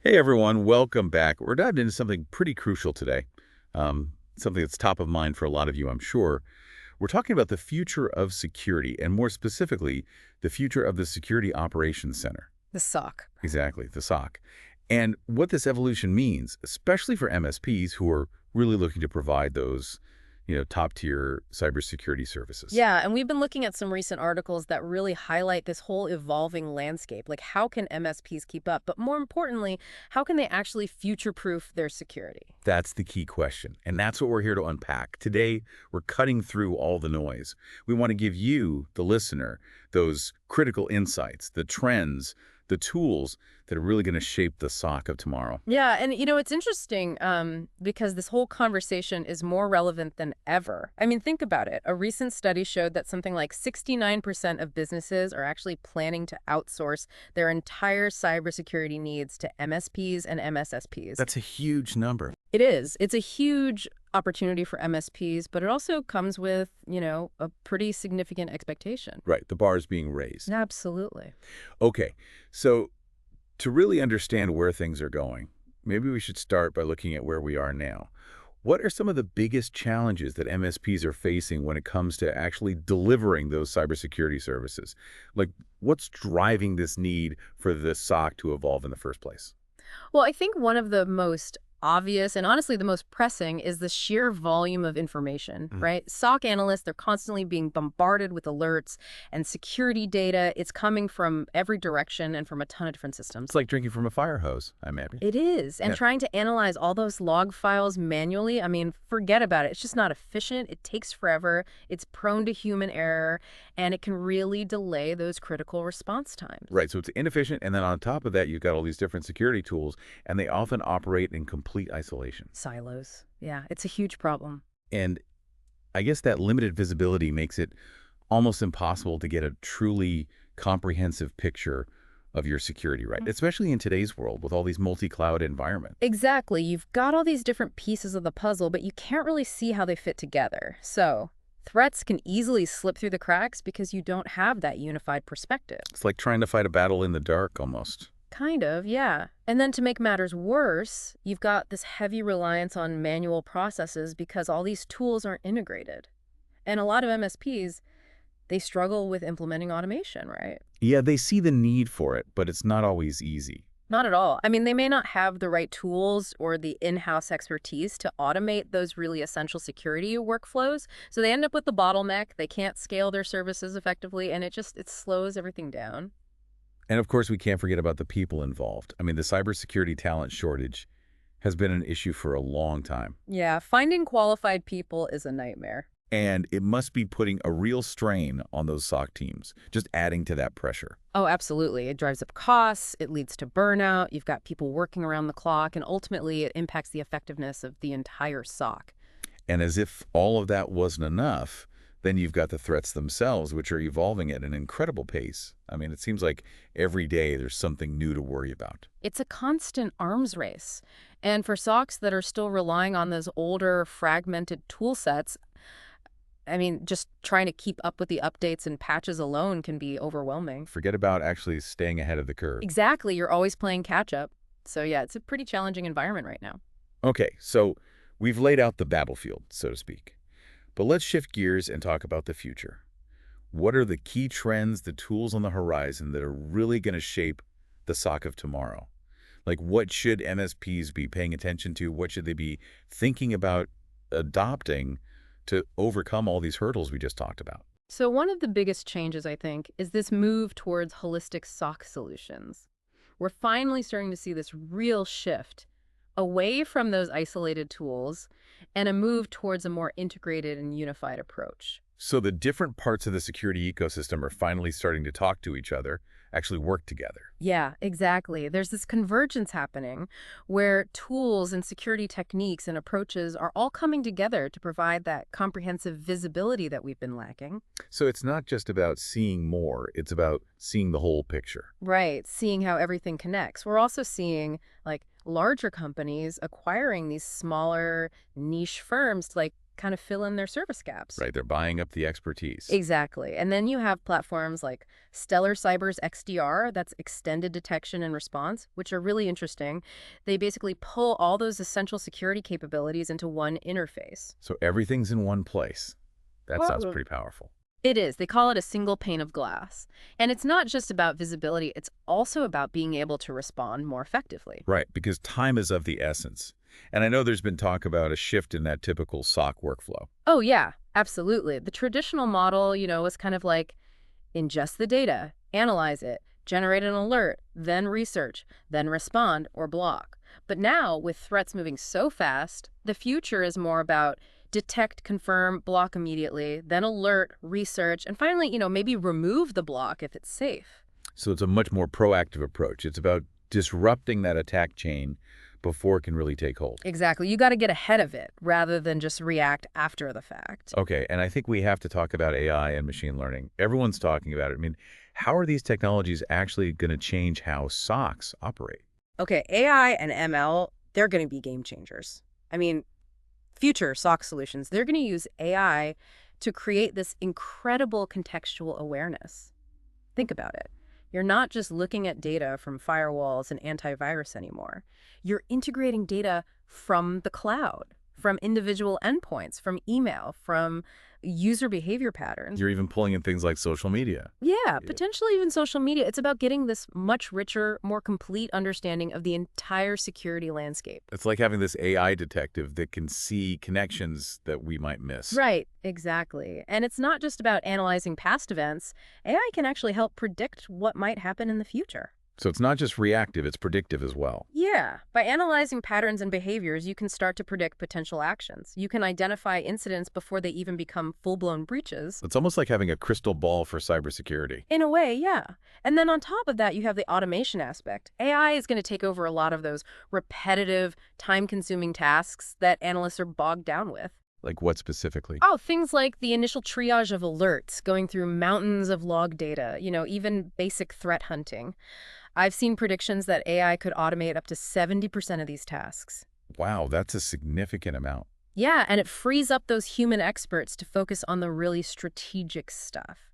Hey everyone, welcome back. We're diving into something pretty crucial today, something that's top of mind for a lot of you, I'm sure. We're talking about the future of security, and more specifically, the future of the Security Operations Center. The sock. Exactly, the SOC. And what this evolution means, especially for MSPs who are really looking to provide those, top-tier cybersecurity services. Yeah, and we've been looking at some recent articles that really highlight this whole evolving landscape. Like, how can MSPs keep up? But more importantly, how can they actually future-proof their security? That's the key question, and that's what we're here to unpack. Today, we're cutting through all the noise. We want to give you, the listener, those critical insights, the trends, the tools that are really going to shape the SOC of tomorrow. Yeah, and it's interesting because this whole conversation is more relevant than ever. I mean, think about it. A recent study showed that something like 69% of businesses are actually planning to outsource their entire cybersecurity needs to MSPs and MSSPs. That's a huge number. It is. It's a huge opportunity for MSPs, but it also comes with, a pretty significant expectation. Right, the bar is being raised. Absolutely. Okay, so to really understand where things are going, maybe we should start by looking at where we are now. What are some of the biggest challenges that MSPs are facing when it comes to actually delivering those cybersecurity services? Like, what's driving this need for the SOC to evolve in the first place? Well, I think one of the most obvious and honestly the most pressing is the sheer volume of information, right? SOC analysts, they're constantly being bombarded with alerts and security data. It's coming from every direction and from a ton of different It's systems. like drinking from a fire hose, I imagine. It is. And Yeah. trying to analyze all those log files manually, I mean, forget about it. It's just not efficient. It takes forever. It's prone to human error, and it can really delay those critical response times. Right, so it's inefficient, and then on top of that, you've got all these different security tools, and they often operate in complete isolation. Silos. Yeah, it's a huge problem. And I guess that limited visibility makes it almost impossible to get a truly comprehensive picture of your security, right? Especially in today's world with all these multi-cloud environments. Exactly. You've got all these different pieces of the puzzle, but you can't really see how they fit together. So, threats can easily slip through the cracks because you don't have that unified perspective. It's like trying to fight a battle in the dark almost. Kind of, yeah. And then to make matters worse, you've got this heavy reliance on manual processes because all these tools aren't integrated. And a lot of MSPs, they struggle with implementing automation, right? Yeah, they see the need for it, but it's not always easy. Not at all. I mean, they may not have the right tools or the in-house expertise to automate those really essential security workflows. So they end up with the bottleneck. They can't scale their services effectively, and it slows everything down. And of course, we can't forget about the people involved. I mean, the cybersecurity talent shortage has been an issue for a long time. Yeah, finding qualified people is a nightmare. And it must be putting a real strain on those SOC teams, just adding to that pressure. Oh, absolutely. It drives up costs, it leads to burnout, you've got people working around the clock, and ultimately it impacts the effectiveness of the entire SOC. And as if all of that wasn't enough, then you've got the threats themselves, which are evolving at an incredible pace. I mean, it seems like every day there's something new to worry about. It's a constant arms race. And for SOCs that are still relying on those older, fragmented tool sets, I mean, just trying to keep up with the updates and patches alone can be overwhelming. Forget about actually staying ahead of the curve. Exactly. You're always playing catch up. So, yeah, it's a pretty challenging environment right now. Okay, so we've laid out the battlefield, so to speak. But let's shift gears and talk about the future. What are the key trends, the tools on the horizon that are really going to shape the SOC of tomorrow? Like, what should MSPs be paying attention to? What should they be thinking about adopting to overcome all these hurdles we just talked about? So, one of the biggest changes, I think, is this move towards holistic SOC solutions. We're finally starting to see this real shift away from those isolated tools and a move towards a more integrated and unified approach. So the different parts of the security ecosystem are finally starting to talk to each other, actually work together. Yeah, exactly. There's this convergence happening where tools and security techniques and approaches are all coming together to provide that comprehensive visibility that we've been lacking. So it's not just about seeing more, it's about seeing the whole picture. Right, seeing how everything connects. We're also seeing like larger companies acquiring these smaller niche firms to like kind of fill in their service gaps. Right, they're buying up the expertise. Exactly. And then you have platforms like Stellar Cyber's XDR, that's extended detection and response, which are really interesting. They basically pull all those essential security capabilities into one interface. So everything's in one place. That sounds Well, pretty powerful. it is. They call it a single pane of glass. And it's not just about visibility, it's also about being able to respond more effectively. Right, because time is of the essence. And I know there's been talk about a shift in that typical SOC workflow. Oh, yeah, absolutely. The traditional model, was kind of like ingest the data, analyze it, generate an alert, then research, then respond or block. But now, with threats moving so fast, the future is more about detect, confirm, block immediately, then alert, research, and finally, maybe remove the block if it's safe. So it's a much more proactive approach. It's about disrupting that attack chain before it can really take hold. Exactly. You got to get ahead of it rather than just react after the fact. Okay, and I think we have to talk about AI and machine learning. Everyone's talking about it. I mean, how are these technologies actually going to change how SOCs operate? Okay, AI and ML, they're going to be game changers. I mean, future SOC solutions, they're going to use AI to create this incredible contextual awareness. Think about it. You're not just looking at data from firewalls and antivirus anymore. You're integrating data from the cloud, from individual endpoints, from email, from user behavior patterns. You're even pulling in things like social media. Yeah, potentially even social media. It's about getting this much richer, more complete understanding of the entire security landscape. It's like having this AI detective that can see connections that we might miss. Right, exactly. And it's not just about analyzing past events. AI can actually help predict what might happen in the future. So it's not just reactive, it's predictive as well. Yeah, by analyzing patterns and behaviors, you can start to predict potential actions. You can identify incidents before they even become full-blown breaches. It's almost like having a crystal ball for cybersecurity. In a way, yeah. And then on top of that, you have the automation aspect. AI is going to take over a lot of those repetitive, time-consuming tasks that analysts are bogged down with. Like what specifically? Oh, things like the initial triage of alerts, going through mountains of log data, even basic threat hunting. I've seen predictions that AI could automate up to 70% of these tasks. Wow, that's a significant amount. Yeah, and it frees up those human experts to focus on the really strategic stuff.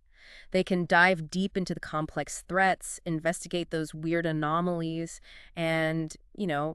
They can dive deep into the complex threats, investigate those weird anomalies, and,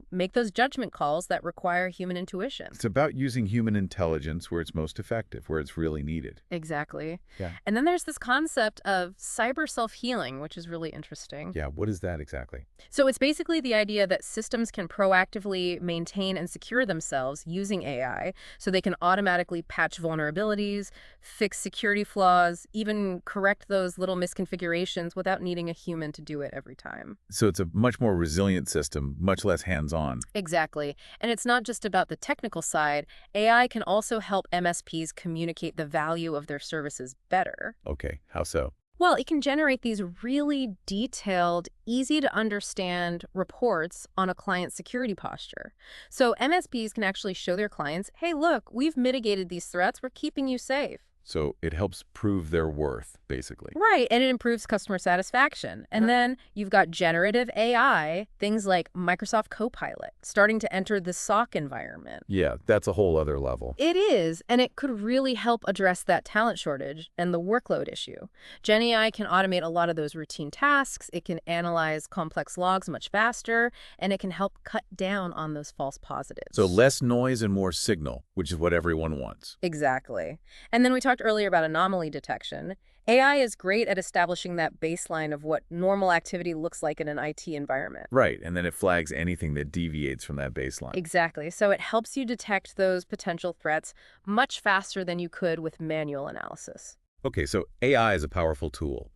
make those judgment calls that require human intuition. It's about using human intelligence where it's most effective, where it's really needed. Exactly. Yeah. And then there's this concept of cyber self-healing, which is really interesting. Yeah, what is that exactly? So it's basically the idea that systems can proactively maintain and secure themselves using AI, so they can automatically patch vulnerabilities, fix security flaws, even correct those little misconfigurations without needing a human to do it every time. So it's a much more resilient system, much less hands-on. Exactly. And it's not just about the technical side. AI can also help MSPs communicate the value of their services better. Okay, how so? Well, it can generate these really detailed, easy to understand reports on a client's security posture. So MSPs can actually show their clients, hey, look, we've mitigated these threats. We're keeping you safe. So it helps prove their worth, basically. Right, and it improves customer satisfaction. And then you've got generative AI, things like Microsoft Copilot, starting to enter the SOC environment. Yeah, that's a whole other level. It is, and it could really help address that talent shortage and the workload issue. Gen AI can automate a lot of those routine tasks, it can analyze complex logs much faster, and it can help cut down on those false positives. So less noise and more signal, which is what everyone wants. Exactly. And then we talked earlier about anomaly detection. AI is great at establishing that baseline of what normal activity looks like in an IT environment. Right, and then it flags anything that deviates from that baseline. Exactly. So it helps you detect those potential threats much faster than you could with manual analysis. Okay, so AI is a powerful tool.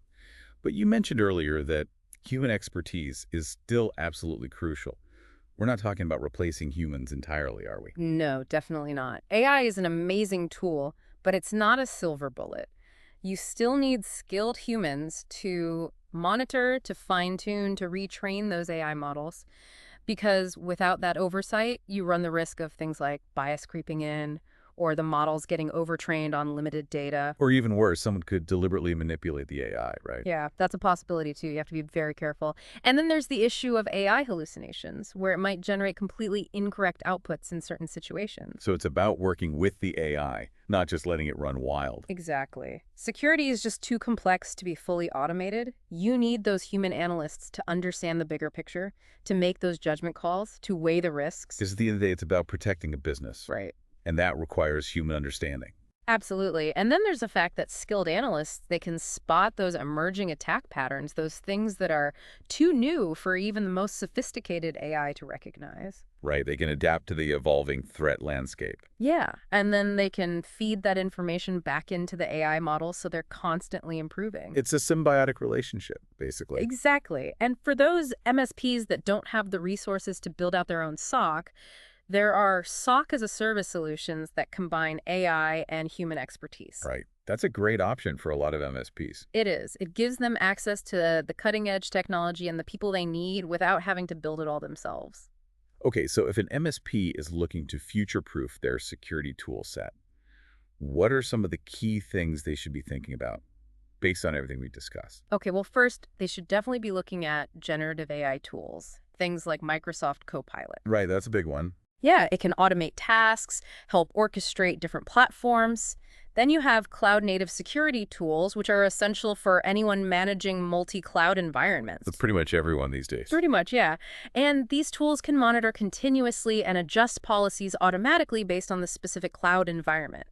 But you mentioned earlier that human expertise is still absolutely crucial. We're not talking about replacing humans entirely, are we? No, definitely not. AI is an amazing tool, but it's not a silver bullet. You still need skilled humans to monitor, to fine-tune, to retrain those AI models, because without that oversight, you run the risk of things like bias creeping in or the models getting overtrained on limited data. Or even worse, someone could deliberately manipulate the AI, right? Yeah, that's a possibility too. You have to be very careful. And then there's the issue of AI hallucinations, where it might generate completely incorrect outputs in certain situations. So it's about working with the AI, not just letting it run wild. Exactly. Security is just too complex to be fully automated. You need those human analysts to understand the bigger picture, to make those judgment calls, to weigh the risks. Because at the end of the day, it's about protecting a business, Right. and that requires human understanding. Absolutely. And then there's the fact that skilled analysts, they can spot those emerging attack patterns, those things that are too new for even the most sophisticated AI to recognize. Right, they can adapt to the evolving threat landscape. Yeah. And then they can feed that information back into the AI model so they're constantly improving. It's a symbiotic relationship, basically. Exactly. And for those MSPs that don't have the resources to build out their own SOC, there are SOC as a service solutions that combine AI and human expertise. Right. That's a great option for a lot of MSPs. It is. It gives them access to the cutting edge technology and the people they need without having to build it all themselves. Okay, so if an MSP is looking to future-proof their security tool set, what are some of the key things they should be thinking about based on everything we discussed? Okay, well, first, they should definitely be looking at generative AI tools, things like Microsoft Copilot. Right, that's a big one. Yeah, it can automate tasks, help orchestrate different platforms. Then you have cloud-native security tools, which are essential for anyone managing multi-cloud environments. That's pretty much everyone these days. Pretty much, yeah. And these tools can monitor continuously and adjust policies automatically based on the specific cloud environment.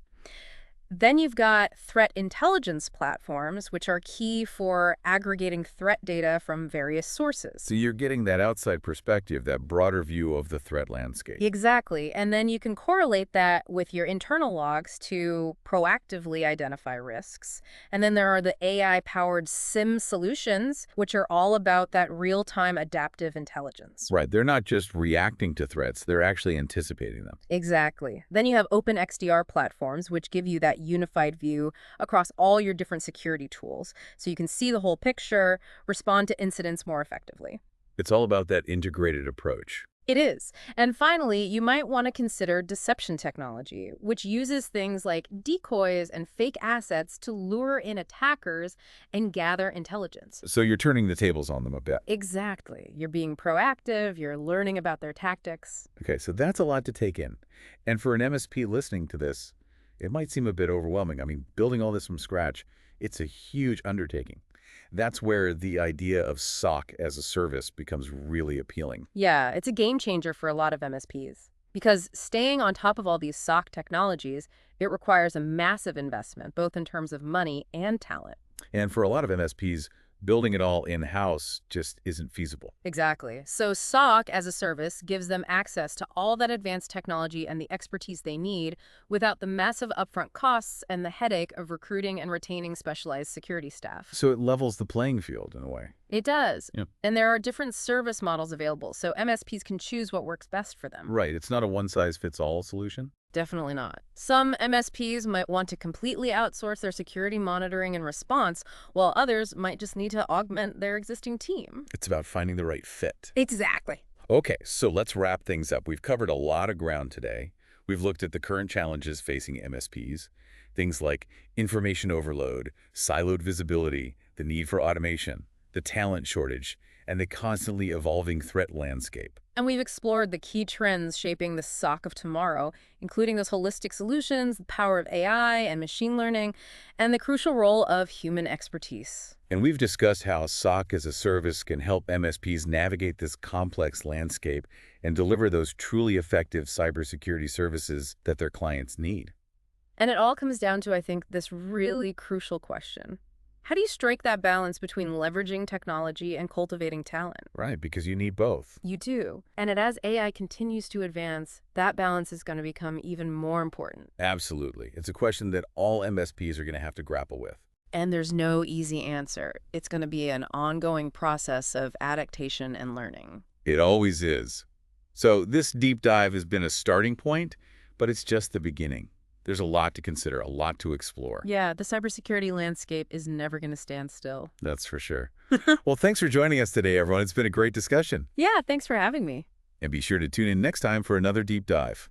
Then you've got threat intelligence platforms, which are key for aggregating threat data from various sources. So you're getting that outside perspective, that broader view of the threat landscape. Exactly. And then you can correlate that with your internal logs to proactively identify risks. And then there are the AI-powered SIM solutions, which are all about that real-time adaptive intelligence. Right, they're not just reacting to threats, they're actually anticipating them. Exactly. Then you have Open XDR platforms, which give you that unified view across all your different security tools, so you can see the whole picture, respond to incidents more effectively. It's all about that integrated approach. It is. And finally, you might want to consider deception technology, which uses things like decoys and fake assets to lure in attackers and gather intelligence. So you're turning the tables on them a bit. Exactly. You're being proactive, you're learning about their tactics. Okay, so that's a lot to take in. And for an MSP listening to this, it might seem a bit overwhelming. I mean, building all this from scratch, it's a huge undertaking. That's where the idea of SOC as a service becomes really appealing. Yeah, it's a game changer for a lot of MSPs. Because staying on top of all these SOC technologies, it requires a massive investment, both in terms of money and talent. And for a lot of MSPs, building it all in-house just isn't feasible. Exactly. So SOC as a service gives them access to all that advanced technology and the expertise they need without the massive upfront costs and the headache of recruiting and retaining specialized security staff. So it levels the playing field in a way. It does. Yeah. And there are different service models available, so MSPs can choose what works best for them. Right, it's not a one-size-fits-all solution. Definitely not. Some MSPs might want to completely outsource their security monitoring and response, while others might just need to augment their existing team. It's about finding the right fit. Exactly. Okay, so let's wrap things up. We've covered a lot of ground today. We've looked at the current challenges facing MSPs, things like information overload, siloed visibility, the need for automation, the talent shortage, and the constantly evolving threat landscape. And we've explored the key trends shaping the SOC of tomorrow, including those holistic solutions, the power of AI and machine learning, and the crucial role of human expertise. And we've discussed how SOC as a service can help MSPs navigate this complex landscape and deliver those truly effective cybersecurity services that their clients need. And it all comes down to, I think, this really crucial question. How do you strike that balance between leveraging technology and cultivating talent? Right, because you need both. You do. And as AI continues to advance, that balance is going to become even more important. Absolutely. It's a question that all MSPs are going to have to grapple with. And there's no easy answer. It's going to be an ongoing process of adaptation and learning. It always is. So this deep dive has been a starting point, but it's just the beginning. There's a lot to consider, a lot to explore. Yeah, the cybersecurity landscape is never going to stand still. That's for sure. Well, thanks for joining us today, everyone. It's been a great discussion. Yeah, thanks for having me. And be sure to tune in next time for another deep dive.